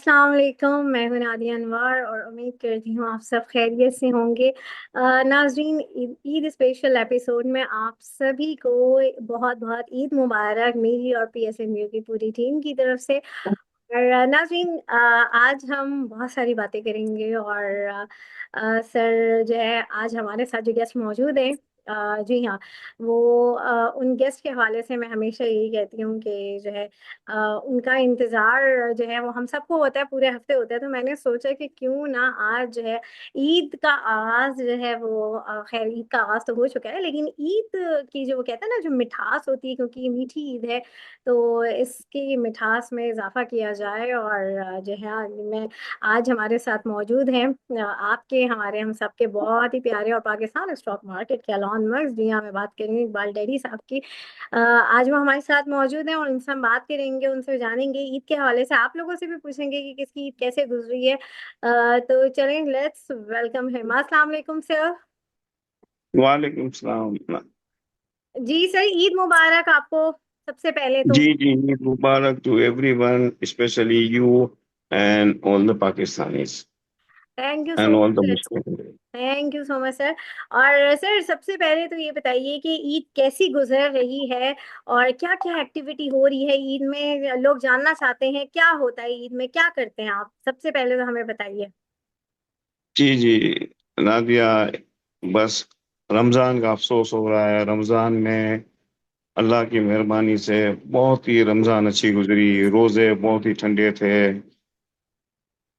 अस्सलाम वालेकुम। मैं हूं नादिया अनवर और उम्मीद करती हूँ आप सब खैरियत से होंगे। नाजरीन, ईद स्पेशल एपिसोड में आप सभी को बहुत बहुत ईद मुबारक मेरी और पीएसएमयू की पूरी टीम की तरफ से। और नाजरीन, आज हम बहुत सारी बातें करेंगे और सर जो है आज हमारे साथ जो गेस्ट मौजूद हैं, जी हाँ, वो उन गेस्ट के हवाले से मैं हमेशा यही कहती हूँ कि जो है उनका इंतज़ार जो है वो हम सबको होता है, पूरे हफ्ते होता है। तो मैंने सोचा कि क्यों ना आज जो है ईद का आगाज़ जो है वो खैर ईद का आगाज़ तो हो चुका है, लेकिन ईद की जो वो कहते हैं ना जो मिठास होती है, क्योंकि ये मीठी ईद है, तो इसकी मिठास में इजाफा किया जाए। और जो है मैं आज हमारे साथ मौजूद हैं आपके हमारे हम सबके बहुत ही प्यारे और पाकिस्तान स्टॉक मार्केट के एलॉन मस्क, जी हाँ, मैं बात करूँगी इकबाल डैडी साहब की। आज वो हमारे साथ मौजूद हैं और उनसे हम बात करेंगे, उनसे जानेंगे ईद के हवाले से, आप लोगों से भी पूछेंगे कि किसकी ईद कैसे गुजरी है। तो चलें, लेट्स वेलकम हिम। अस्सलाम वालेकुम सर। वालेकुम सलाम। जी सर, ईद मुबारक आपको सबसे पहले तो। जी जी, Eid Mubarak to everyone, specially you and all the Pakistanis thank you so and all the much. Muslim. Thank you so much sir. और सर सबसे पहले तो ये बताइए कि ईद कैसी गुजर रही है और क्या क्या एक्टिविटी हो रही है ईद में, लोग जानना चाहते हैं क्या होता है ईद में, क्या करते हैं आप, सबसे पहले तो हमें बताइए। जी जी, नादिया, बस रमज़ान का अफसोस हो रहा है। रमज़ान में अल्लाह की मेहरबानी से बहुत ही रमज़ान अच्छी गुजरी। रोज़े बहुत ही ठंडे थे,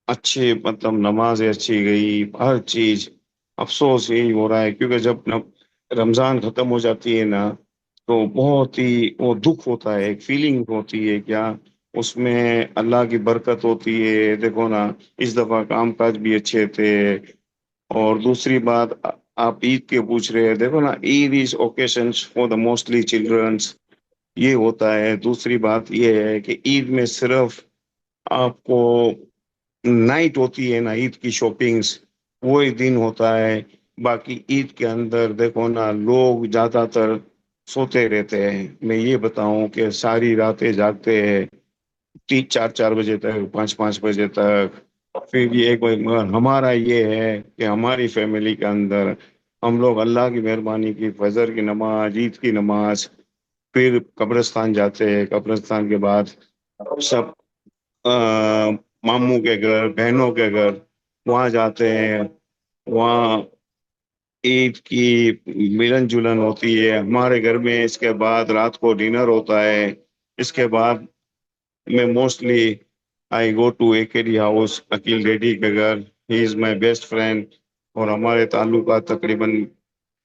अच्छे मतलब नमाजें अच्छी गई, हर चीज। अफसोस यही हो रहा है क्योंकि जब रमजान खत्म हो जाती है ना, तो बहुत ही वो दुख होता है, एक फीलिंग होती है क्या, उसमें अल्लाह की बरकत होती है। देखो ना, इस दफा कामकाज भी अच्छे थे। और दूसरी बात, आप ईद के पूछ रहे हैं, देखो ना, Eid is occasions for the mostly childrens, ये होता है। दूसरी बात ये है कि ईद में सिर्फ आपको नाइट होती है ना, ईद की शॉपिंग्स, वो ही दिन होता है। बाकी ईद के अंदर देखो ना, लोग ज्यादातर सोते रहते हैं। मैं ये बताऊं कि सारी रातें जागते हैं, 3 4 4 बजे तक, 5 5 बजे तक। फिर ये मगर हमारा ये है कि हमारी फैमिली के अंदर हम लोग अल्लाह की मेहरबानी की फजर की नमाज, ईद की नमाज, फिर कब्रिस्तान जाते हैं। कब्रिस्तान के बाद सब अ, मामू के घर, बहनों के घर, वहाँ जाते हैं। वहाँ ईद की मिलन जुलन होती है हमारे घर में। इसके बाद रात को डिनर होता है। इसके बाद मैं mostly I go to AKD house, Akeel Reddy के घर। He is my best friend और हमारे ताल्लुकात तकरीबन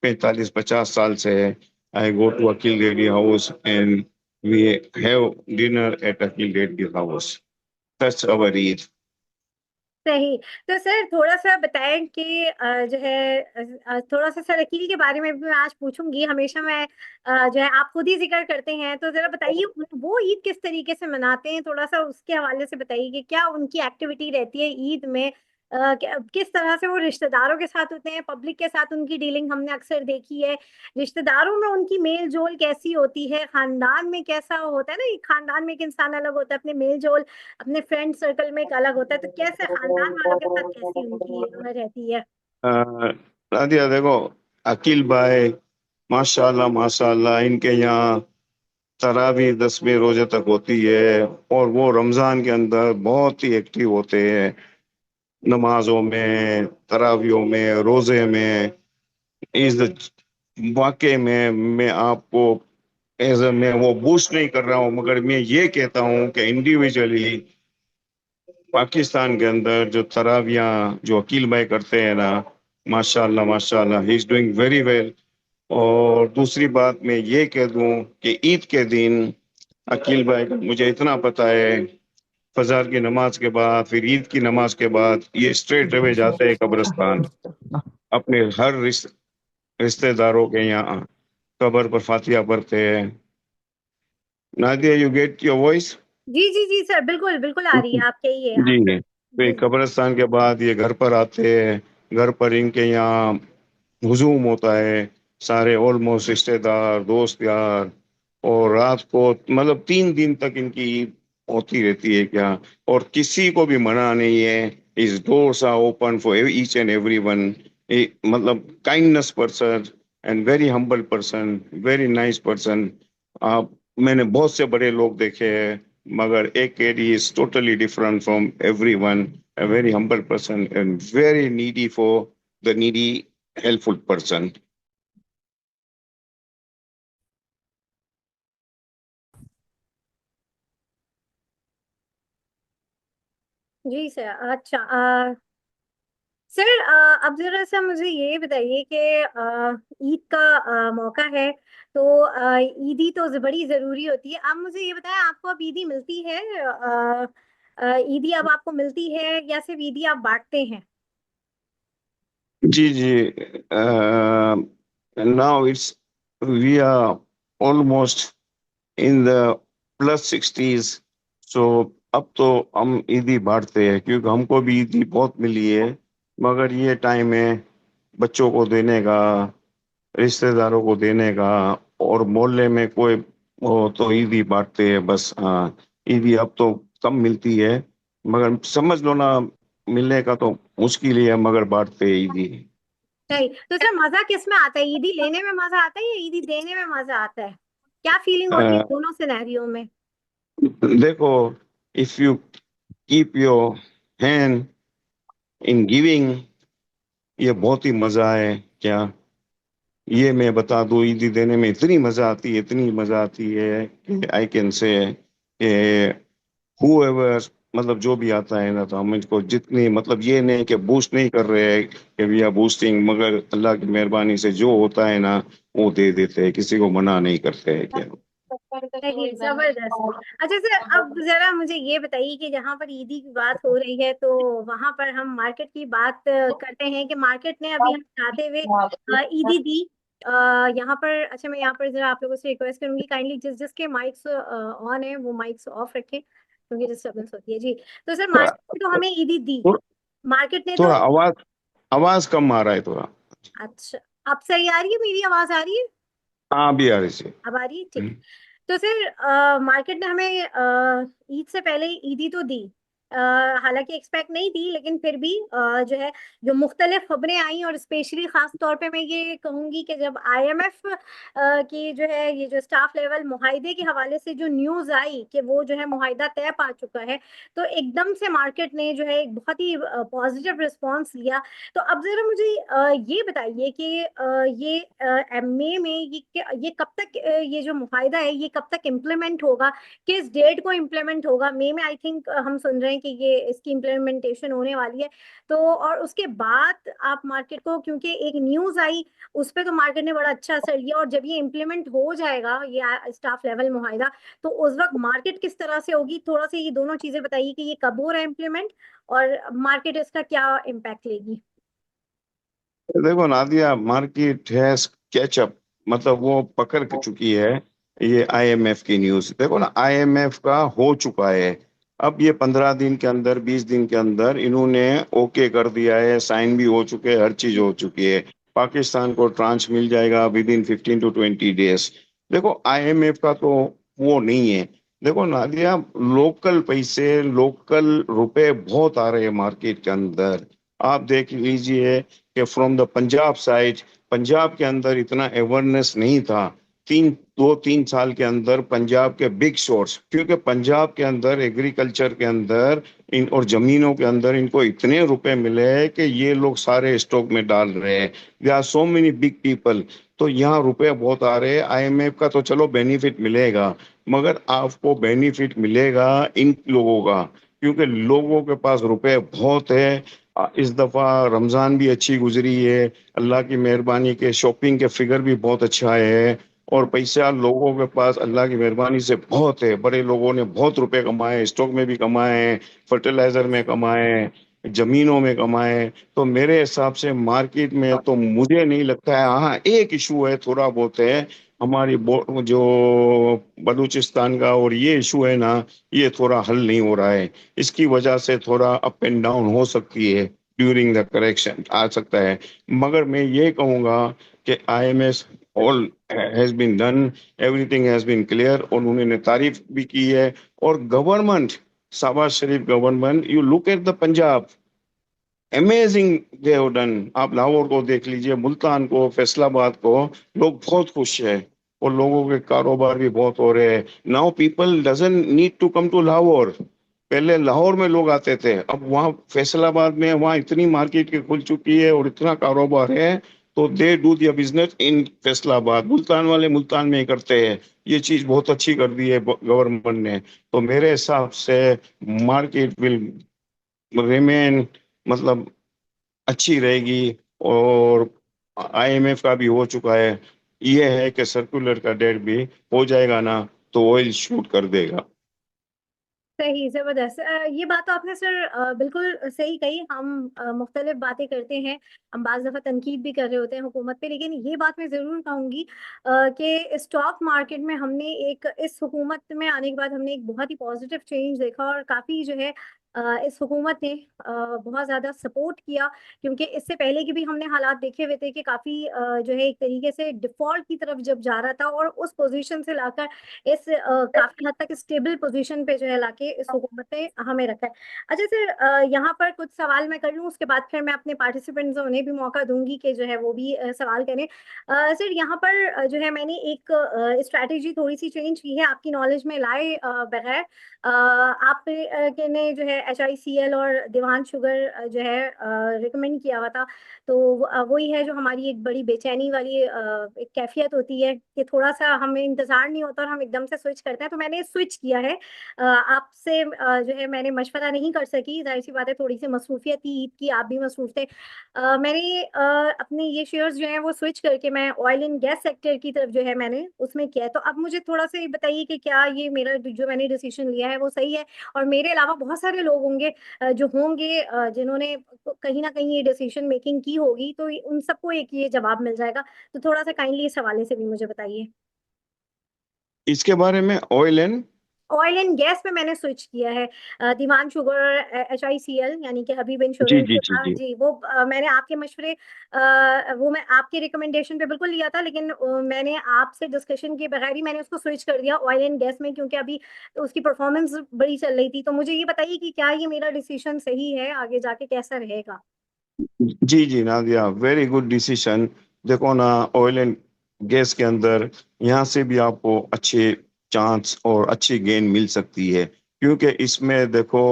45 50 साल से है। I go to Akeel Reddy house and we have dinner at Akeel Reddy house. That's our Eid. सही। तो सर थोड़ा सा बताएं कि जो है थोड़ा सा सर अकील के बारे में भी मैं आज पूछूंगी। हमेशा मैं जो है आप खुद ही जिक्र करते हैं, तो जरा बताइए वो ईद किस तरीके से मनाते हैं, थोड़ा सा उसके हवाले से बताइए कि क्या उनकी एक्टिविटी रहती है ईद में। किस तरह से वो रिश्तेदारों के साथ होते हैं, पब्लिक के साथ उनकी डीलिंग हमने अक्सर देखी है। रिश्तेदारों में उनकी मेल जोल कैसी होती है, खानदान में कैसा होता है ना, एक खानदान में एक इंसान अलग होता है, अपने मेल जोल अपने फ्रेंड सर्कल में एक अलग होता है, तो कैसे खानदान वालों के साथ कैसी उनकी रहती है। नादिया देखो, अकील भाई माशाल्लाह माशाल्लाह, इनके यहाँ तरावी 10वें रोजे तक होती है। और वो रमजान के अंदर बहुत ही एक्टिव होते हैं, नमाजों में, तरावियों में, रोजे में। इस वाकई में मैं आपको एज मैं वो बूस्ट नहीं कर रहा हूँ, मगर मैं ये कहता हूँ कि इंडिविजुअली पाकिस्तान के अंदर जो तरावियां जो अकील भाई करते हैं ना, माशाल्लाह माशाल्लाह, he is doing very well. और दूसरी बात मैं ये कह दूं कि ईद के दिन अकील भाई का मुझे इतना पता है, फजर की नमाज के बाद, फिर ईद की नमाज के बाद ये स्ट्रेट अवे जाते हैं कब्रिस्तान, अपने हर रिश्तेदारों के यहाँ कब्र पर फातिहा पढ़ते हैं। Nadia, you get your voice? जी जी जी सर, बिल्कुल बिल्कुल आ रही है, आप कहिए आप। जी। फिर जी जी। कब्रिस्तान के बाद ये घर पर आते हैं। घर पर इनके यहाँ हुजूम होता है, सारे ऑलमोस्ट रिश्तेदार, दोस्त यार। और रात को मतलब 3 दिन तक इनकी होती रहती है क्या, और किसी को भी मना नहीं है। His doors are open for each and every one. मतलब kindness person and very humble person, very nice person. आप, मैंने बहुत से बड़े लोग देखे हैं, मगर एक KD is totally different from every one. A very humble person and very needy for the needy, helpful person. जी सर। अच्छा सर, अब जरा सा मुझे ये बताइए कि ईद का मौका है, तो ईदी तो बड़ी जरूरी होती है। आप मुझे ये बताएं, आपको अब ईदी मिलती है? ईदी अब आपको मिलती है या सिर्फ ईदी आप बांटते हैं? जी जी। Now it's, we are almost in the +60s। so अब तो हम ईदी बांटते हैं, क्योंकि हमको भी ईदी बहुत मिली है। मगर ये टाइम है बच्चों को देने का, रिश्तेदारों को देने का, और मोहल्ले में कोई हो तो ईदी बांटते हैं बस। हाँ, ईदी अब तो कम मिलती है, मगर समझ लो ना, मिलने का तो मुश्किल ही है, मगर बांटते हैं ईदी। नहीं तो सर, मजा किस में आता है? ईदी लेने में मजा आता है या ईदी देने में मजा आता है? क्या फीलिंग होती है अ, दोनों सिनेरियो में? देखो, if you keep your hand in giving, ये बहुत ही मजा है क्या। ये मैं बता दूं, ईदी देने में इतनी मजा आती है, इतनी मजा आती है कि आई कैन से कि whoever, मतलब जो भी आता है ना, तो हम इसको जितनी, मतलब ये नहीं कि बूस्ट नहीं कर रहे हैं कि वी आर बूस्टिंग, मगर अल्लाह की मेहरबानी से जो होता है ना, वो दे देते हैं, किसी को मना नहीं करते हैं क्या। चलिए, जबरदस्त। अच्छा सर, अब जरा मुझे ये बताइए कि जहाँ पर ईदी की बात हो रही है, तो वहां पर हम मार्केट की बात करते हैं कि मार्केट ने अभी हम चाहते हुए ईदी दी। अ, यहाँ पर, अच्छा मैं यहाँ पर जरा आप लोगों से रिक्वेस्ट करूंगी, काइंडली जिस जिसके माइक्स ऑन है वो माइक्स ऑफ रखें, क्योंकि डिस्टर्बेंस होती है जी। तो सर, थोड़ा मार्केट ने तो हमें ईदी दी। थोड़ा मार्केट ने तो, थोड़ा आवाज आवाज कम आ रहा है थोड़ा। अच्छा, अब सही आ रही है? मेरी आवाज आ रही है? हाँ, भी आ रही से। अब आ रही है, ठीक है। तो सर, मार्केट ने हमें ईद से पहले ईदी तो दी। अ, हालांकि एक्सपेक्ट नहीं थी, लेकिन फिर भी जो है, जो मुख्तलिफ खबरें आई, और स्पेशली खास तौर पे मैं ये कहूंगी कि जब आईएमएफ की जो है, ये जो स्टाफ लेवल मुहाइदे के हवाले से जो न्यूज आई कि वो जो है मुहाइदा तय पा चुका है, तो एकदम से मार्केट ने जो है एक बहुत ही पॉजिटिव रिस्पॉन्स लिया। तो अब जरा मुझे ये बताइए कि ये मई में ये कब तक, ये जो मुहाइदा है ये कब तक इम्प्लीमेंट होगा? किस डेट को इम्प्लीमेंट होगा? मई में आई थिंक हम सुन रहे हैं कि ये इसकी इम्प्लीमेंटेशन होने वाली है। तो और उसके बाद आप मार्केट को, क्योंकि एक न्यूज आई उस पे तो मार्केट ने बड़ा अच्छा असर लिया, और जब ये इम्प्लीमेंट हो जाएगा ये स्टाफ लेवल मुहाइदा, तो उस वक्त मार्केट किस तरह से होगी? थोड़ा सा ये दोनों चीजें बताइए कि ये कब हो रहा है इम्प्लीमेंट, और मार्केट इसका क्या इम्पैक्ट लेगी? देखो नादिया, मार्केट हैज कैचअप, मतलब वो पकड़ के चुकी है। ये आईएमएफ की न्यूज देखो ना, आईएमएफ का हो चुका है। अब ये 15 दिन के अंदर, 20 दिन के अंदर इन्होंने ओके कर दिया है, साइन भी हो चुके हैं, हर चीज हो चुकी है। पाकिस्तान को ट्रांच मिल जाएगा विद इन 15 to 20 डेज। देखो आईएमएफ का तो वो नहीं है। देखो नादिया, लोकल पैसे, लोकल रुपए बहुत आ रहे हैं मार्केट के अंदर। आप देख लीजिए कि from the Punjab side, Punjab के अंदर इतना अवेयरनेस नहीं था। 2-3 साल के अंदर पंजाब के बिग शॉट्स, क्योंकि पंजाब के अंदर एग्रीकल्चर के अंदर, इन और जमीनों के अंदर इनको इतने रुपए मिले हैं कि ये लोग सारे स्टॉक में डाल रहे हैं। They are so many big people. तो यहाँ रुपए बहुत आ रहे हैं। आईएमएफ का तो चलो बेनिफिट मिलेगा, मगर आपको बेनिफिट मिलेगा इन लोगों का, क्योंकि लोगों के पास रुपए बहुत है। इस दफा रमजान भी अच्छी गुजरी है, अल्लाह की मेहरबानी के शॉपिंग के फिगर भी बहुत अच्छा आए हैं। और पैसा लोगों के पास अल्लाह की मेहरबानी से बहुत है। बड़े लोगों ने बहुत रुपए कमाए, स्टॉक में भी कमाए हैं, फर्टिलाइजर में कमाए हैं, जमीनों में कमाए हैं। तो मेरे हिसाब से मार्केट में तो मुझे नहीं लगता है। हाँ, एक इशू है, थोड़ा बहुत है, हमारी जो बलूचिस्तान का, और ये इशू है ना, ये थोड़ा हल नहीं हो रहा है। इसकी वजह से थोड़ा अप एंड डाउन हो सकती है, ड्यूरिंग द करेक्शन आ सकता है। मगर मैं ये कहूंगा कि IMF all has been done, everything has been clear, और उन्होंने तारीफ भी की है। और government, Shahbaz Sharif government, you look at the Punjab, amazing they have done. आप लाहौर को देख लीजिए, मुल्तान को, फैसलाबाद को, लोग बहुत खुश है, और लोगों के कारोबार भी बहुत हो रहे हैं। Now people doesn't need to come to Lahore. पहले लाहौर में लोग आते थे, अब वहाँ फैसलाबाद में वहाँ इतनी मार्केट की खुल चुकी है और इतना कारोबार है, तो they do their business in Faisalabad. Multan वाले मुल्तान में ही करते हैं। ये चीज बहुत अच्छी कर दी है गवर्नमेंट ने। तो मेरे हिसाब से मार्केट विल रिमेन, मतलब अच्छी रहेगी। और आईएमएफ का भी हो चुका है, ये है कि सर्कुलर का डेट भी हो जाएगा ना, तो ऑयल शूट कर देगा। सही, जबरदस्त। ये बात तो आपने सर बिल्कुल सही कही। हम मुख्तलिफ बातें करते हैं, हम बाज दफा तनकीद भी कर रहे होते हैं हुकूमत पे, लेकिन ये बात मैं जरूर कहूंगी कि स्टॉक मार्केट में हमने एक, इस हुकूमत में आने के बाद हमने एक बहुत ही पॉजिटिव चेंज देखा, और काफी जो है इस हुकूमत ने बहुत ज्यादा सपोर्ट किया। क्योंकि इससे पहले के भी हमने हालात देखे हुए थे कि काफी जो है एक तरीके से डिफॉल्ट की तरफ जब जा रहा था, और उस पोजीशन से लाकर इस काफी हद तक स्टेबल पोजीशन पे जो है लाके इस हुकूमत ने हमें रखा है। अच्छा सर, यहाँ पर कुछ सवाल मैं कर लूँ, उसके बाद फिर मैं अपने पार्टिसिपेंट्स उन्हें भी मौका दूंगी कि जो है वो भी सवाल करें। सर यहाँ पर जो है मैंने एक स्ट्रैटेजी थोड़ी सी चेंज की है आपकी नॉलेज में लाए बगैर। आप ने जो है HICL और दीवान शुगर जो है रिकमेंड किया हुआ था। तो वही है जो हमारी एक बड़ी बेचैनी वाली एक कैफियत होती है कि थोड़ा सा हमें इंतजार नहीं होता और हम एकदम से स्विच करते हैं। तो मैंने स्विच किया है। आपसे जो है मैंने मशवरा नहीं कर सकी, जाहिर सी बात है, थोड़ी सी मसरूफियत थी, ईद की, आप भी मसरूफ थे। मैंने अपने ये शेयर्स जो है वो स्विच करके मैं ऑयल एंड गैस सेक्टर की तरफ जो है मैंने उसमें किया है। तो अब मुझे थोड़ा सा ये बताइए कि क्या ये मेरा जो मैंने डिसीजन लिया है वो सही है, और मेरे अलावा बहुत सारे लोग होंगे जो होंगे जिन्होंने कहीं ना कहीं ये डिसीजन मेकिंग की होगी, तो उन सबको एक ये जवाब मिल जाएगा। तो थोड़ा सा काइंडली इस हवाले से भी मुझे बताइए। इसके बारे में oil and, oil and gas में मैंने स्विच किया है। दीवान शुगर, HICL यानी कि हबीब जी इंश्योरेंस जी जो जी था जी। जी, वो मैंने आपके मशवरे वो मैं आपके रिकमेंडेशन पे बिल्कुल लिया था, लेकिन मैंने आपसे डिस्कशन के बगैर ही मैंने उसको स्विच कर दिया ऑयल एंड गैस में, क्योंकि अभी तो उसकी परफॉर्मेंस बड़ी चल रही थी। तो मुझे ये बताइए कि क्या ये मेरा डिसीजन सही है, आगे जाके कैसा रहेगा। जी जी नादिया, वेरी गुड डिसीजन। देखो ना, ऑयल एंड गैस के अंदर यहाँ से भी आपको अच्छे चांस और अच्छी गेन मिल सकती है, क्योंकि इसमें देखो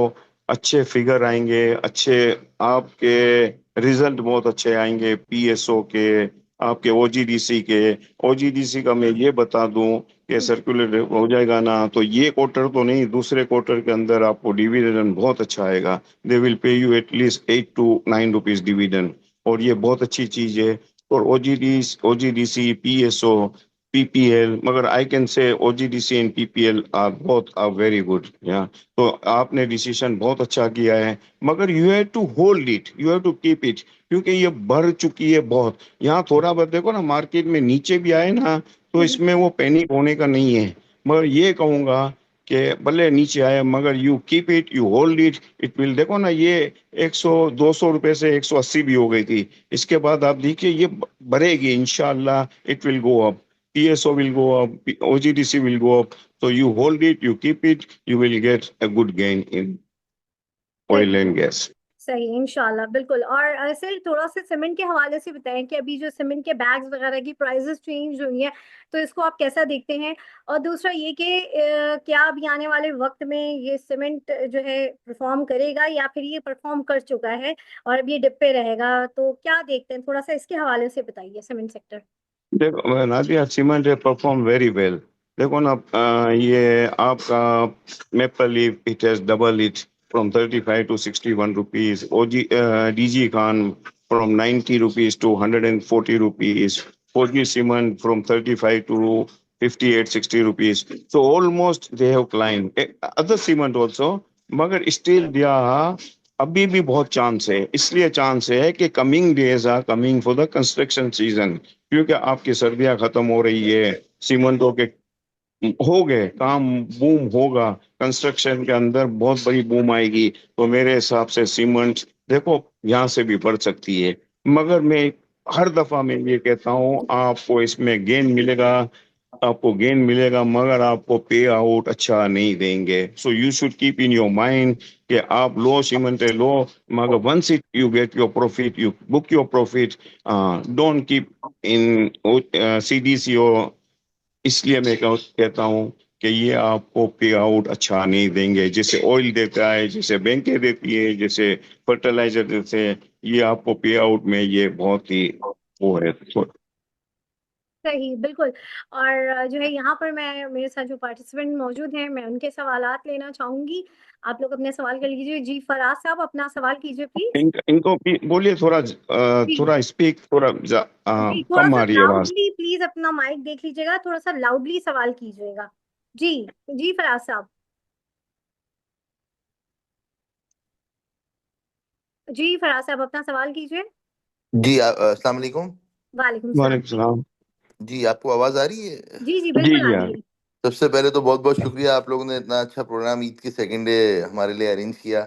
अच्छे फिगर आएंगे, अच्छे आपके रिजल्ट बहुत अच्छे आएंगे पीएसओ के, आपके ओजीडीसी के। ओजीडीसी का मैं ये बता दूं कि सर्कुलर हो जाएगा ना, तो ये क्वार्टर तो नहीं, दूसरे क्वार्टर के अंदर आपको डिविडेंड बहुत अच्छा आएगा। They will pay you at least 8 to 9 rupees dividend, और ये बहुत अच्छी चीज है। और ओजीडीसी, पीएसओ, पीपीएल, मगर I can say OGDC and PPL are both are very good. या तो आपने डिसीजन बहुत अच्छा किया है, मगर you have to hold it, you have to keep it, क्योंकि ये बढ़ चुकी है बहुत। यहाँ थोड़ा बहुत देखो ना, मार्केट में नीचे भी आए ना, तो हम्म। इसमें वो पैनिक होने का नहीं है। मगर ये कहूंगा कि भले नीचे आए, मगर you keep it, you hold it, it will. देखो ना, ये 100 200 रुपए से 180 भी हो गई थी। इसके बाद आप देखिए ये बढ़ेगी इंशाल्लाह, it will go up, PSO will go up, OGDC will go up. So you hold it, you keep it, you will get a good gain in oil and gas. सही, इंशाल्लाह, बिल्कुल। और सर थोड़ा सा सीमेंट के हवाले से बताएं कि अभी जो सीमेंट के बैग्स वगैरह की प्राइसेस चेंज हुई हैं, तो इसको आप कैसा देखते हैं। और दूसरा ये कि क्या अभी आने वाले वक्त में ये सीमेंट जो है परफॉर्म करेगा, या फिर ये परफॉर्म कर चुका है और अब ये डिप पे रहेगा, तो क्या देखते हैं, थोड़ा सा इसके हवाले से बताइए सीमेंट सेक्टर। देखो Nadia, cement perform very well. देखो ना, ये आपका Maple Leaf, it has double it from 35 to 61 rupees। ओजी DG Khan from 90 rupees to 140 rupees। Fauji cement from 35 to 58 60 rupees। So almost they have climbed. Other cement also, मगर still they are, अभी भी बहुत chance है। इसलिए चांस है कि coming days are coming for the construction season, क्योंकि आपकी सर्दियां खत्म हो रही है, सीमेंटों के हो गए काम, बूम होगा कंस्ट्रक्शन के अंदर, बहुत बड़ी बूम आएगी। तो मेरे हिसाब से सीमेंट देखो यहाँ से भी बढ़ सकती है। मगर मैं हर दफा मैं ये कहता हूँ आपको इसमें गेन मिलेगा, आपको गेन मिलेगा, मगर आपको पे आउट अच्छा नहीं देंगे। So you should keep in your mind कि आप लो सीमेंटे लो, मगर once it you get your profit, you book your profit, don't keep in CDC. इसलिए मैं कहता हूँ कि ये आपको पे आउट अच्छा नहीं देंगे, जैसे ऑयल देता है, जैसे बैंकें देती है, जैसे फर्टिलाइजर देते हैं, ये आपको पे आउट में ये बहुत ही वो है। सही, बिल्कुल। और जो है यहाँ पर मैं, मेरे साथ जो पार्टिसिपेंट मौजूद हैं, मैं उनके सवालात लेना चाहूंगी। आप लोग अपने सवाल कर लीजिए। जी फराज साहब, अपना सवाल कीजिए प्लीज। इनको भी बोलिए थोड़ा, जी थोड़ा स्पीक, थोड़ा जी, थोड़ा कम सा आ रही है आवाज। लाउडली प्लीज अपना माइक देख लीजिएगा, थोड़ा सा लाउडली सवाल कीजिएगा। जी। जी फराज साहब। जी फराज साहब, अपना सवाल कीजिए। जी अस्सलाम वालेकुम। वालेकुम सलाम। वालेकुम सलाम। जी आपको आवाज आ रही है? जी जी, जी बिल्कुल आ जी रही यार। है। सबसे पहले तो बहुत बहुत शुक्रिया, आप लोगों ने इतना अच्छा प्रोग्राम ईद के सेकंड डे हमारे लिए अरेंज किया।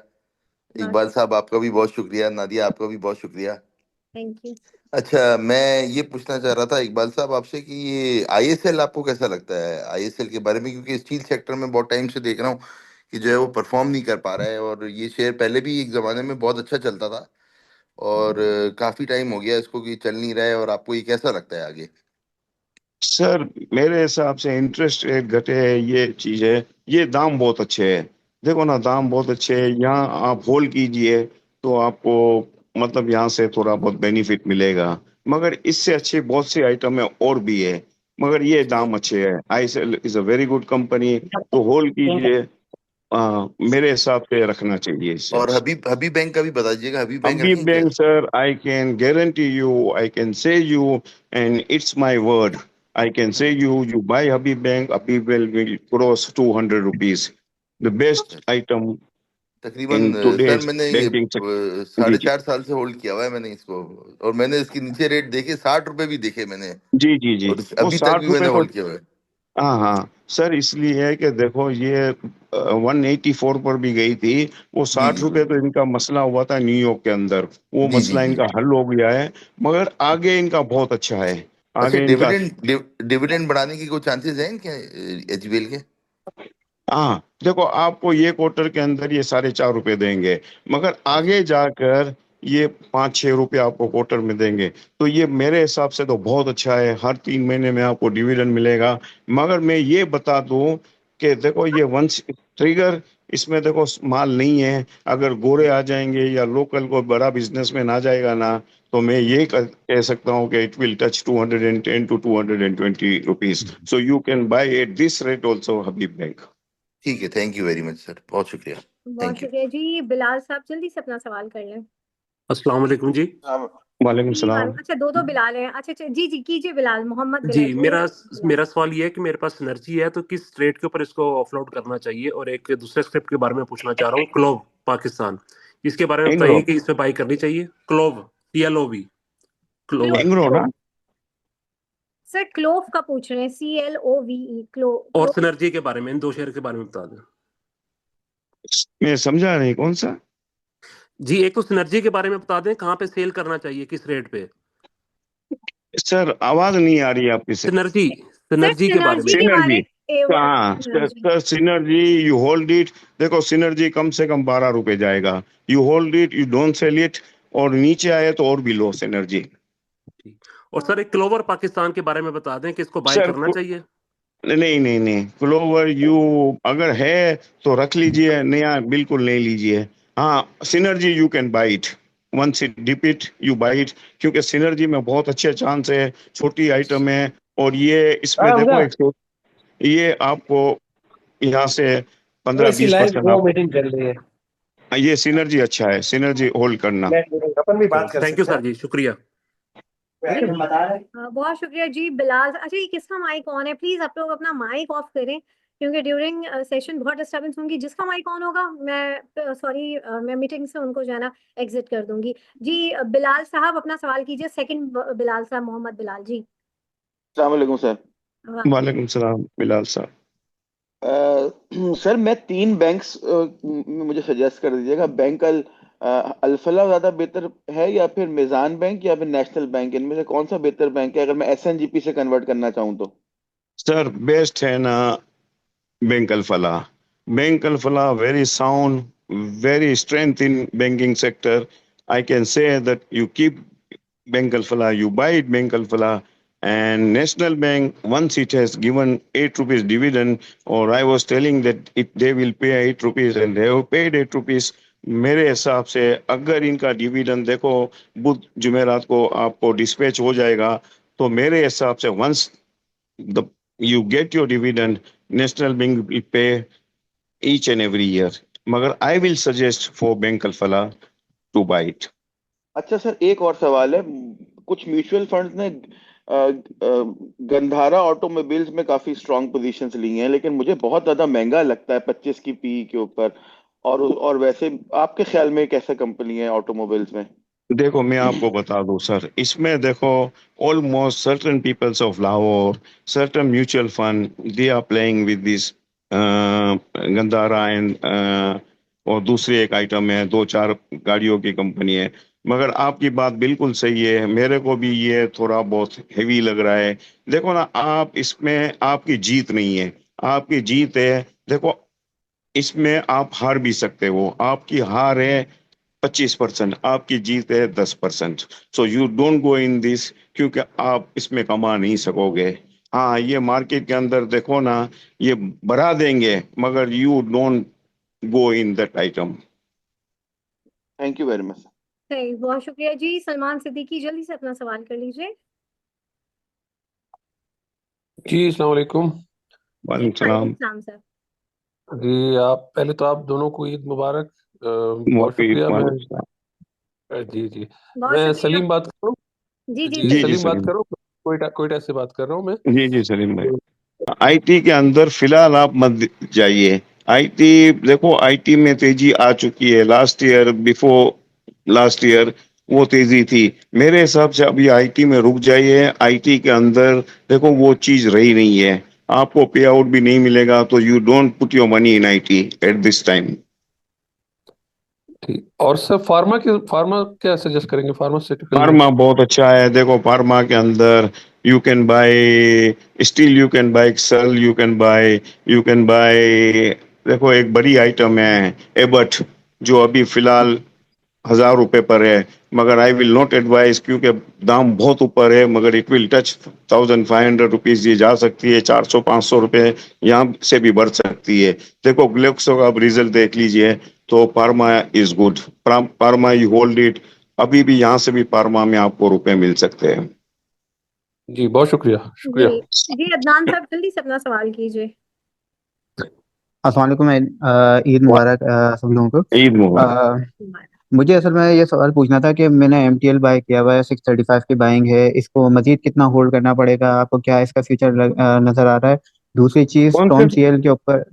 इकबाल माशा। साहब आपका भी बहुत शुक्रिया, नादिया आपका भी बहुत शुक्रिया। Thank you. अच्छा, मैं ये पूछना चाह रहा था इकबाल साहब आपसे कि ये आईएसएल आपको कैसा लगता है, आईएसएल के बारे में, क्योंकि स्टील सेक्टर में बहुत टाइम से देख रहा हूँ कि जो है वो परफॉर्म नहीं कर पा रहा है, और ये शेयर पहले भी एक जमाने में बहुत अच्छा चलता था, और काफी टाइम हो गया इसको कि चल नहीं रहा है, और आपको ये कैसा लगता है आगे? सर मेरे हिसाब से इंटरेस्ट रेट घटे है, ये चीज है, ये दाम बहुत अच्छे हैं। देखो ना, दाम बहुत अच्छे हैं, यहाँ आप होल्ड कीजिए तो आपको मतलब यहाँ से थोड़ा बहुत बेनिफिट मिलेगा। मगर इससे अच्छे बहुत सी आइटम है और भी है, मगर ये दाम अच्छे हैं। ISL is a very good company, तो होल्ड कीजिए। मेरे हिसाब से रखना चाहिए इसे। और हबीब हबीब बैंक का भी बता दीजिएगा, हबीब बैंक Habib रखें क्या? Bank, sir, I can guarantee you, I can say you, and it's my word. I can say you buy Habib Bank, Habib will cross 200 rupees. The best item तकरीबन in sir today's मैंने ये banking sector. जी साढ़े जी चार साल से hold किया हुआ है मैंने इसको, और मैंने इसके नीचे रेट देखे, 60 रुपए भी देखे मैंने, जी जी जी। और वो अभी तक भी 60 रुपए मैंने तो, होल्ड किया हुआ है। हाँ हाँ सर, इसलिए है कि देखो ये 184 पर भी गई थी। वो जी 60 रुपए जी तो इनका मसला हुआ था न्यूयॉर्क के अंदर, वो जी जी मसला जी। इनका हल हो गया है। मगर आगे इनका बहुत अच्छा है, अच्छा, आगे इनका। डिविडेंड बढ़ाने की कोई चांसेस हैं क्या एचबीएल के? हाँ देखो, आपको ये क्वार्टर के अंदर ये 4.5 रुपए देंगे, मगर अच्छा। आगे जाकर ये 5-6 रुपए आपको क्वार्टर में देंगे। तो ये मेरे हिसाब से तो बहुत अच्छा है, हर 3 महीने में आपको डिविडेंड मिलेगा। मगर मैं ये बता दूं कि देखो ये वंस ट्रिगर, इसमें देखो माल नहीं है। अगर गोरे आ जाएंगे या लोकल कोई बड़ा बिजनेसमैन आ जाएगा ना, तो मैं ये कह सकता हूँ कि it will touch 210 to 220 rupees. So you can by at this rate also Habib bank. ठीक है, thank you very much sir, बहुत शुक्रिया। बहुत थैंक यू। शुक्रिया जी। बिलाल साहब, जल्दी से अपना सवाल कर लें। अस्सलाम वालेकुम जी। हाँ। वालेकुम जी सलाम। अच्छा, दो दो बिलाल हैं। अच्छा अच्छा, जी जी कीजिए। बिलाल, मोहम्मद जी, बिलाल, मेरा मेरा बिलाल। मेरा सवाल ये है कि मेरे पास एनर्जी है तो किस रेट के ऊपर इसको ऑफलोड करना चाहिए, और एक दूसरे स्क्रिप्ट के बारे में पूछना चाह रहा हूँ, क्लोव पाकिस्तान, इसके बारे में एंग्रो, बताइए कि इसमें बाई करनी चाहिए। क्लोव, CLOV, क्लो क्लोवर। एंग्रो क्लो ना। सर, क्लोव का पूछ रहे हैं, CLOVE, क्लो और क्लो। सिनर्जी के बारे में, इन दो शेयर के बारे में बता दें। मैं समझा नहीं कौन सा। जी, एक तो सिनर्जी के बारे में बता दें, कहाँ पे सेल करना चाहिए, किस रेट पे। सर आवाज नहीं आ रही आपकी से। सिनर्जी, सर सिनर्जी के बारे में। सिनर्जी के बारे। सिनर्जी। हाँ sir, synergy. Sir synergy you hold it. देखो सिनर्जी कम से कम 12 रुपए जाएगा। You hold it, you don't sell it. और नीचे आए तो और भी लो सिनर्जी। जी। और सर एक क्लोवर पाकिस्तान के बारे में बता दें कि इसको बाय सर करना चाहिए। नहीं नहीं नहीं, क्लोवर यू अगर है तो रख लीजिए, नया बिल्कुल नहीं लीजिए। हाँ Synergy you can buy it, once it dip it you buy it, क्योंकि सिनर्जी में बहुत अच्छे चांस है, छोटी आइटम है। और ये इसमें देखो ये आपको यहाँ से वो पंद्रह ऐसी बीस लाइव परसेंट वो आप, मीटिंग चल रही है। ये सिनर्जी अच्छा है, सिनर्जी होल्ड करना। नेट मीटिंग अपन भी बात कर थैंक यू सकते सर जी, शुक्रिया। हैं, हम बता रहे हैं। बहुत शुक्रिया जी बिलाल। अच्छा, ये किसका माइक ऑन है? प्लीज आप लोग अपना माइक ऑफ करें, क्योंकि ड्यूरिंग सेशन बहुत डिस्टर्बेंस होंगी। जिसका माइक ऑन होगा, मैं सॉरी, मैं मीटिंग से उनको जो है ना एग्जिट कर दूंगी। जी बिलाल साहब, अपना सवाल कीजिए। सेकंड बिलाल साहब, मोहम्मद बिलाल जी। अस्सलाम वालेकुम सर। वालेकुम। वालेकुम सलाम बिलाल साहब। सर मैं तीन बैंक्स मुझे सजेस्ट कर दीजिएगा, बैंक अल्फला ज्यादा बेहतर है या फिर मिजान बैंक या फिर नेशनल बैंक, इनमें से कौन सा बेहतर बैंक है अगर मैं एसएनजीपी से कन्वर्ट करना चाहूँ तो? सर बेस्ट है ना bank Alfalah. Bank Alfalah very sound, very strength in banking sector. I can say that you keep Bank Alfala, you buy it Bank Alfala, and National Bank, once it has given 8 rupees dividend, or I was telling that they will pay 8 rupees and they have paid 8 rupees. मेरे हिसाब से अगर इनका dividend देखो बुध जुमेरात को आपको dispatch हो जाएगा, तो मेरे हिसाब से once the you get your dividend, National Bank will pay each and every year. मगर I will suggest for Bank Alfala to buy it. अच्छा सर, एक और सवाल है। कुछ म्यूचुअल फंड्स ने गंधारा ऑटोमोबाइल्स में काफी स्ट्रांग पोजीशंस ली हैं, लेकिन मुझे बहुत ज्यादा महंगा लगता है 25 की पी के ऊपर। और वैसे आपके ख्याल में कैसा कंपनी है ऑटोमोबाइल्स में? देखो मैं आपको बता दूं सर, इसमें देखो almost certain peoples of Lahore, certain mutual fund, they are playing with this Gandhara and और दूसरी एक आइटम है, दो चार गाड़ियों की कंपनी है। मगर आपकी बात बिल्कुल सही है, मेरे को भी ये थोड़ा बहुत हेवी लग रहा है। देखो ना, आप इसमें आपकी जीत नहीं है, आपकी जीत है। देखो इसमें आप हार भी सकते हो, आपकी हार है 25%, आपकी जीत है 10%। So you don't go in this, क्योंकि आप इसमें कमा नहीं सकोगे। हाँ, ये मार्केट के अंदर देखो ना, ये बढ़ा देंगे, मगर you don't go in that item. Thank you very much. सही, बहुत शुक्रिया जी। सलमान सिद्दीकी, जल्दी से अपना सवाल कर लीजिए। जी अस्सलाम वालेकुम। जी वालेकुम वालेकुम सलाम। सलाम सर। जी आप पहले तो आप दोनों को ईद मुबारक। बहुत शुक्रिया। मैं वालेकुम सलाम। जी जी बहुत मैं शुक्रिया। सलीम बात कर रहा जी हूँ। जी जी जी। जी जी सलीम बात सलीम। कर रहा हूँ, कोयटा कोयटा से बात कर रहा हूँ मैं। जी जी सलीम भाई, आईटी के अंदर फिलहाल आप मत जाइए। आईटी देखो, आईटी में तेजी आ चुकी है। Last year, before last year वो तेजी थी। मेरे हिसाब से अभी आईटी में रुक जाइए। आईटी के अंदर देखो वो चीज रही नहीं है, आपको पे आउट भी नहीं मिलेगा, तो you don't put your money in IT at this time. ठीक, और सर फार्मा क्या सजेस्ट करेंगे फार्मास्यूटिकल में? फार्मा बहुत अच्छा है। देखो फार्मा के अंदर you can buy steel, you can buy Searle, you can buy देखो एक बड़ी आइटम है एबट, जो अभी फिलहाल 1,000 रुपए पर है। मगर आई विल नॉट एडवाइस, क्योंकि दाम बहुत ऊपर है। मगर इट विल टच 1,500 रुपीज, ये जा सकती है 400-500 रुपए, यहाँ से भी बढ़ सकती है। देखो ग्लेक्सो का आप रिजल्ट देख लीजिए, तो pharma is good. Pharma you hold it, अभी भी यहाँ से भी फार्मा में आपको रुपए मिल सकते हैं। जी बहुत शुक्रिया जी शुक्रिया। जी, अदनान साहब जल्दी से अपना सवाल कीजिए। अस्सलाम वालेकुम। ईद मुबारक सभी लोगों को। ईद मुबारक। मुझे असल में ये सवाल पूछना था कि मैंने एमटीएल बाय किया हुआ है, 635 की बाइंग है। इसको मजीद कितना होल्ड करना पड़ेगा? आपको क्या इसका फ्यूचर नजर आ रहा है? दूसरी चीज, कौन से? टॉम सीएल के ऊपर,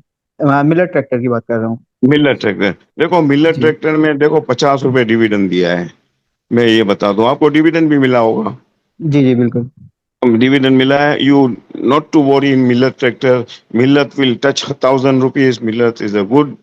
मिलर ट्रैक्टर की बात कर रहा हूँ। मिलर ट्रैक्टर, देखो मिलर जी ट्रैक्टर में देखो 50 रुपए डिविडेंड दिया है। मैं ये बता दूं आपको, डिविडेंड भी मिला होगा। जी जी बिल्कुल। डिविडेंड मिला है, you not to worry in Miller tractor. Miller will touch 1,000 rupees. Miller is a good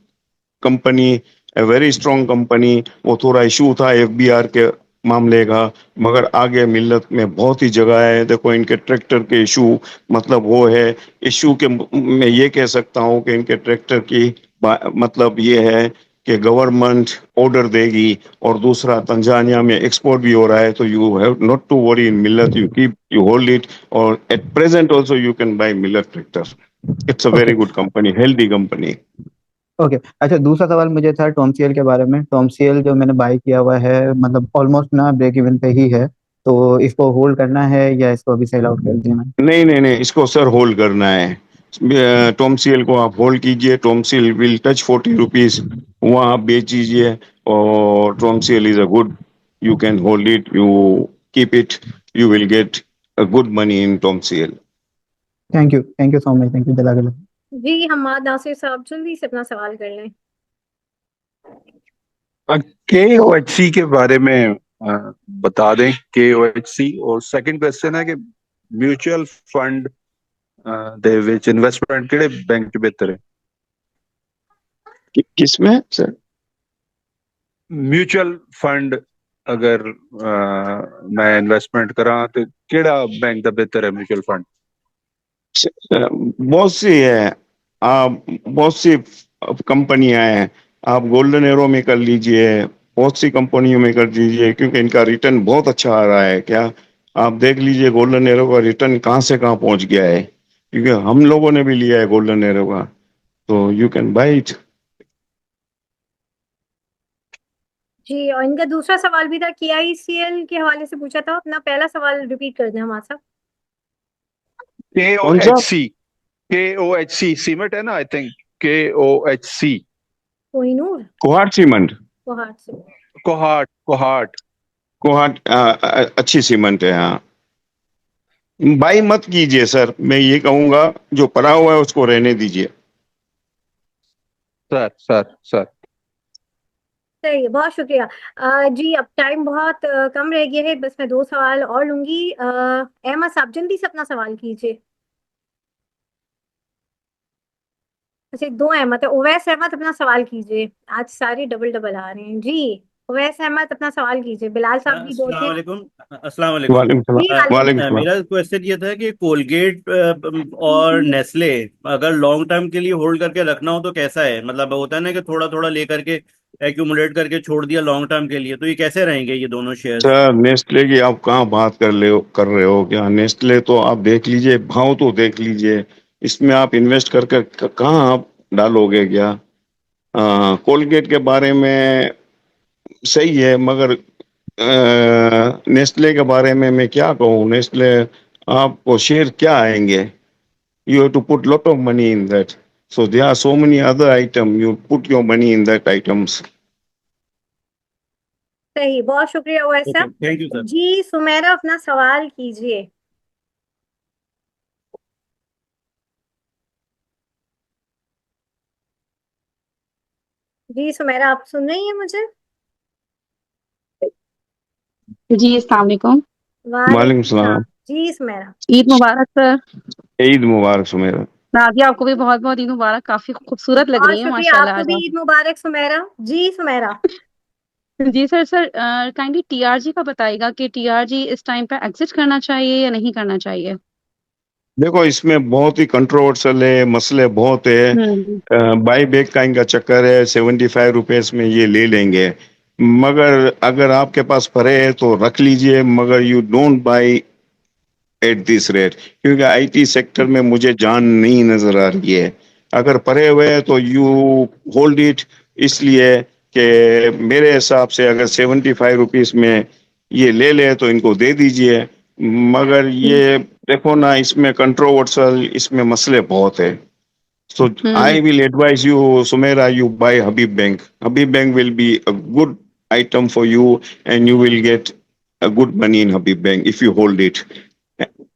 company, a very strong company. वो थोड़ा इशू था एफबीआर के मामले का, मगर आगे मिल्लत में बहुत ही जगह है। देखो इनके ट्रैक्टर के इशू, मतलब वो है इशू के, मैं ये कह सकता हूँ कि इनके ट्रैक्टर की मतलब ये है कि गवर्नमेंट ऑर्डर देगी, और दूसरा तंजानिया में एक्सपोर्ट भी हो रहा है। तो you have not to worry in Millat, you keep you hold it, और at present also you can buy Millat tractor. It's a okay very good company, healthy company. Okay. अच्छा, दूसरा सवाल मुझे था टॉम सीएल के बारे में। टॉम सीएल जो मैंने बाय किया हुआ है, मतलब ऑलमोस्ट ना ब्रेक इवन पे ही है, तो इसको होल्ड करना है या इसको अभी सेल आउट कर देना है? नहीं नहीं नहीं, इसको सर होल्ड करना है। टॉम सीएल को आप होल्ड कीजिए। TOM CL will touch 40 rupees, वहाँ आप बेच दीजिए। और TOM CL is a good, you can hold it, you keep it, you will get a good money in TOM CL. Thank you so much, thank you जज़ाकल्लाह। जी हमाद नासिर साहब, जल्दी से अपना सवाल कर लें। KOHC के बारे में बता दें। KOHC, और सेकंड क्वेश्चन है कि म्यूचुअल फंड ਦੇ ਵਿੱਚ ਇਨਵੈਸਟਮੈਂਟ ਕਿਹੜੇ ਬੈਂਕ 'ਚ ਬਿਹਤਰ ਹੈ? किसमें सर? म्यूचुअल फंड अगर मैं इन्वेस्टमेंट करा तो केड़ा बैंक दा बेहतर है म्यूचुअल फंड? बहुत सी है। आप बहुत सी कंपनियां हैं। आप गोल्डन एरो में कर लीजिए, बहुत सी कंपनियों में कर लीजिए, क्योंकि इनका रिटर्न बहुत अच्छा आ रहा है। क्या आप देख लीजिए गोल्डन एरो का रिटर्न कहाँ से कहाँ पहुंच गया है, क्योंकि हम लोगों ने भी लिया है गोल्डन एरो का। तो यू कैन बाय इट। जी, और इनका दूसरा सवाल भी था, KICL के हवाले से पूछा था। अपना पहला सवाल रिपीट कर दें हमारे साथ। कौन सा? KOHC सीमेंट है ना, I think KOHC। Kohinoor, Kohat cement. Kohat से। कोहाट कोहाट। कोहाट अच्छी सीमेंट है, हाँ। बाई मत कीजिए सर, मैं ये कहूंगा जो पड़ा हुआ है उसको रहने दीजिए। Sir sir sir. सही है, बहुत शुक्रिया। जी, अब टाइम बहुत कम रह गया है, बस मैं 2 सवाल और लूंगी। अहमद साहब, जल्दी से अपना सवाल कीजिए। अच्छा, 2 अहमद है। उवैस अहमद, अपना सवाल कीजिए। आज सारे डबल डबल आ रहे हैं जी। उवैस अहमद, अपना सवाल कीजिए। बिलाल साहब भी 2 थे। अस्सलाम वालेकुम। अस्सलाम वालेकुम। वालेकुम सलाम। जी, वालेकुम वालेकुम सलाम। सलाम। मेरा क्वेश्चन ये था कि कोलगेट और नेस्ले अगर लॉन्ग टर्म के लिए होल्ड करके रखना हो तो कैसा है? मतलब होता है ना कि थोड़ा थोड़ा ले करके एक्यूमुलेट करके छोड़ दिया लॉन्ग टर्म के लिए, तो ये कैसे रहेंगे ये दोनों शेयर्स? सर नेस्ले की आप कहाँ बात कर रहे हो क्या? नेस्ले तो आप देख लीजिए, भाव तो देख लीजिए। इसमें आप इन्वेस्ट करके कहाँ आप डालोगे क्या? कोलगेट के बारे में सही है, मगर नेस्ले के बारे में मैं क्या कहूँ? नेस्ले आपको शेयर क्या आएंगे? You have to put lot of money in that. So there are so many other item. You put your money in that items. सही, बहुत शुक्रिया उवैस ओके, साहब। Thank you sir. जी, सुमेरा, अपना सवाल कीजिए। जी सुमेरा, आप सुन रही हैं मुझे? जी अस्सलाम वालेकुम। वालेकुम वालेकुम सलाम। सलाम। जी सुमेरा। ईद मुबारक सर। ईद मुबारक सुमेरा। नादिया, आपको भी बहुत बहुत ईद मुबारक। काफी खूबसूरत लग बहुत रही है शुक्रिया, माशाल्लाह आपको आज भी आप। ईद मुबारक सुमेरा। जी सुमेरा। जी सर। सर काइंडली टीआरजी का बताइएगा कि टीआरजी इस टाइम पे एग्जिट करना चाहिए या नहीं करना चाहिए? देखो, इसमें बहुत ही कंट्रोवर्शियल है, मसले बहुत है। हम्म। बाई बैक का इनका चक्कर है, 75 रुपीज में ये ले लेंगे। मगर अगर आपके पास पड़े है तो रख लीजिए, मगर you don't buy at this rate, क्योंकि आईटी सेक्टर में मुझे जान नहीं नजर आ रही है। अगर पड़े हुए हैं तो यू होल्ड इट, इसलिए कि मेरे हिसाब से अगर 75 रुपीज में ये ले ले तो इनको दे दीजिए। मगर ये देखो ना, इसमें कंट्रोवर्शियल, इसमें मसले बहुत है। So hmm. I will advise you, Sumera, you buy Habib Bank. Habib Bank will be a good item for you, and you will get a good money in Habib Bank if you hold it.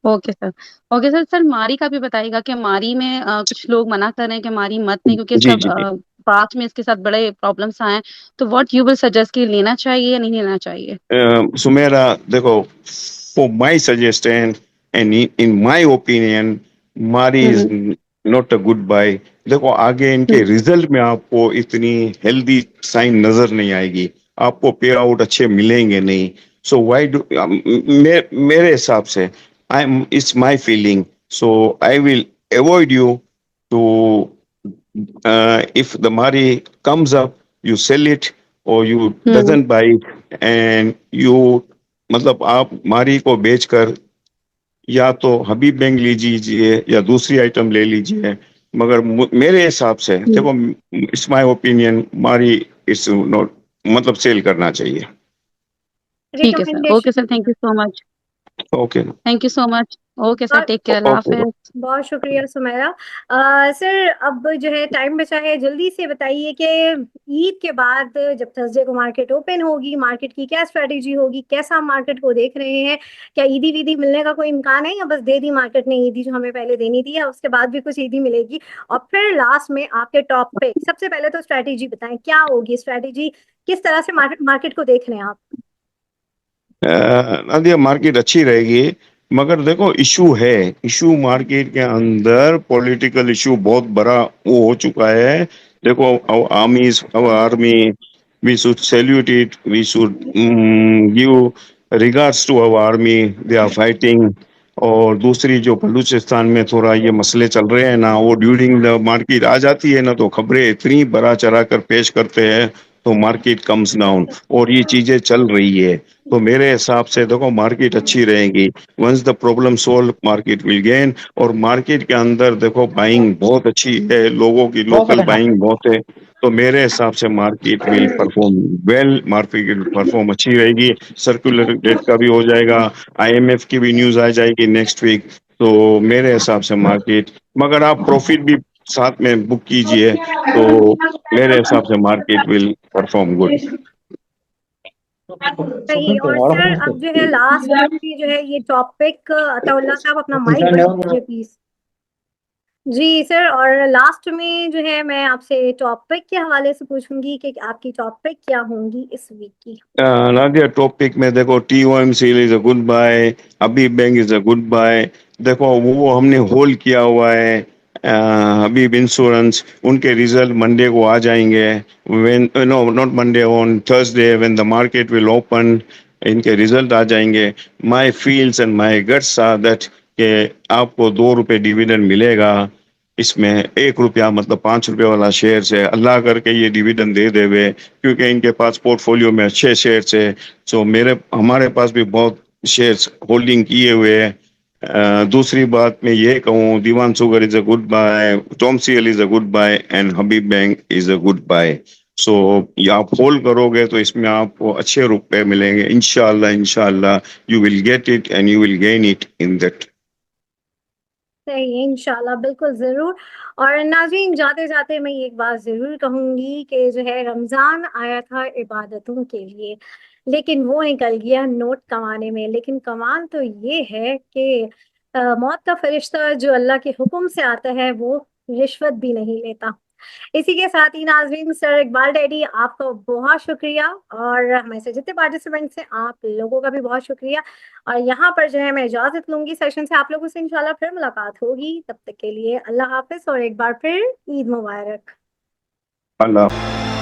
Okay sir. Okay sir. Sir मारी का भी बताइएगा कि मारी में कुछ लोग मना कर रहे हैं कि मारी मत नहीं, क्योंकि इसका जी जी जी। पास्ट में इसके साथ बड़े प्रॉब्लम्स आए हैं। तो व्हाट यू विल सजेस्ट कि लेना चाहिए या नहीं लेना चाहिए? Sumera, देखो, for my suggestion and in my opinion, Mari is hmm. not a good buy. देखो, आगे इनके हम्म। रिजल्ट में आपको इतनी हेल्दी साइन नजर नहीं आएगी, आपको पे आउट अच्छे मिलेंगे नहीं। सो व्हाई डू, मेरे हिसाब से, I am, it's my feeling, so I will avoid you to, if the Mari comes up, you sell it or you hmm. doesn't buy it, and you, मतलब आप मारी को बेचकर या तो हबीब बैंक लीजिए या दूसरी आइटम ले लीजिए। मगर मेरे हिसाब से हम्म। देखो, इट्स माय ओपिनियन, मारी इट्स नॉट, मतलब सेल करना चाहिए। ठीक है sir. Okay sir, recommendation. Thank you so much. Okay. Thank you so much. Okay sir, take care, Allah okay. हाफिज। बहुत शुक्रिया सुमेरा। सर, अब जो है टाइम बचा है, जल्दी से बताइए कि ईद के बाद जब थर्सडे को मार्केट ओपन होगी, मार्केट की क्या स्ट्रेटेजी होगी, कैसा आप मार्केट को देख रहे हैं? क्या ईदी वीदी मिलने का कोई इम्कान है, या बस दे दी मार्केट ने ईदी जो हमें पहले देनी थी, या उसके बाद भी कुछ ईदी मिलेगी? और फिर लास्ट में आपके टॉप पे, सबसे पहले तो स्ट्रेटेजी बताएं, क्या होगी स्ट्रेटेजी? किस तरह से मार्केट को देख रहे हैं आप? नादिया, मार्केट अच्छी रहेगी, मगर देखो इशू है, इशू मार्केट के अंदर पॉलिटिकल इशू बहुत बड़ा वो हो चुका है। देखो, army we should salute it. We should give regards to our army. They are fighting. और दूसरी जो बलूचिस्तान में थोड़ा ये मसले चल रहे हैं ना, वो ड्यूरिंग द मार्केट आ जाती है ना, तो खबरें इतनी बड़ा चढ़ा कर पेश करते हैं तो मार्केट कम्स डाउन, और ये चीजें चल रही है। तो मेरे हिसाब से देखो मार्केट अच्छी रहेगी। Once the problem solve market will gain. और मार्केट के अंदर देखो बाइंग बहुत अच्छी है, लोगों की लोकल बाइंग बहुत है। तो मेरे हिसाब से market will perform well, market will perform अच्छी रहेगी। सर्कुलर डेट का भी हो जाएगा, IMF की भी न्यूज आ जाएगी नेक्स्ट वीक। तो मेरे हिसाब से मार्केट, मगर आप प्रॉफिट भी साथ में बुक कीजिए, तो मेरे हिसाब से मार्केट विल परफॉर्म गुड। सही। और सर अब जो है लास्ट में जो है ये टॉपिक, अताउल्लाह साहब अपना माइक बंद कीजिए प्लीज। जी सर, और लास्ट में जो है मैं आपसे टॉपिक के हवाले से पूछूंगी कि आपकी टॉपिक क्या होंगी इस वीक की। नादिया, टॉपिक में देखो TOMC is a good buy, Habib bank is a good buy. देखो वो हमने होल्ड किया हुआ है। हबीब इंश्योरेंस, उनके रिजल्ट मंडे को आ जाएंगे। When no not Monday, on Thursday when the market will open, इनके रिजल्ट आ जाएंगे। My feels and my guts are that के आपको ₹2 डिविडेंड मिलेगा। इसमें ₹1 मतलब ₹5 वाला शेयर है। अल्लाह करके ये डिविडेंड दे देवे, क्योंकि इनके पास पोर्टफोलियो में अच्छे शेयर्स है। सो हमारे पास भी बहुत शेयर्स होल्डिंग किए हुए हैं। दूसरी बात मैं ये कहूँ, Dewan sugar is a good buy, TOMCL is a good buy and Habib bank is a good buy. So ये आप होल्ड करोगे तो इसमें आपको अच्छे रुपए मिलेंगे इंशाल्लाह। इंशाल्लाह you will get it and you will gain it in that. सही है, इंशाल्लाह, बिल्कुल जरूर। और नाज़रीन, जाते जाते मैं एक बात जरूर कहूंगी कि जो है रमजान आया था इबादतों के लिए, लेकिन वो निकल गया नोट कमाने में। लेकिन कमाल तो ये है कि मौत का फरिश्ता जो अल्लाह के हुक्म से आता है वो रिश्वत भी नहीं लेता। इसी के साथ ही नाज़रीन, सर इकबाल डैडी आपका बहुत शुक्रिया, और हमारे से जितने पार्टिसिपेंट्स हैं आप लोगों का भी बहुत शुक्रिया। और यहाँ पर जो है मैं इजाजत लूंगी सेशन से। आप लोगों से इंशाल्लाह फिर मुलाकात होगी, तब तक के लिए अल्लाह हाफिज और एक बार फिर ईद मुबारक। अल्लाह।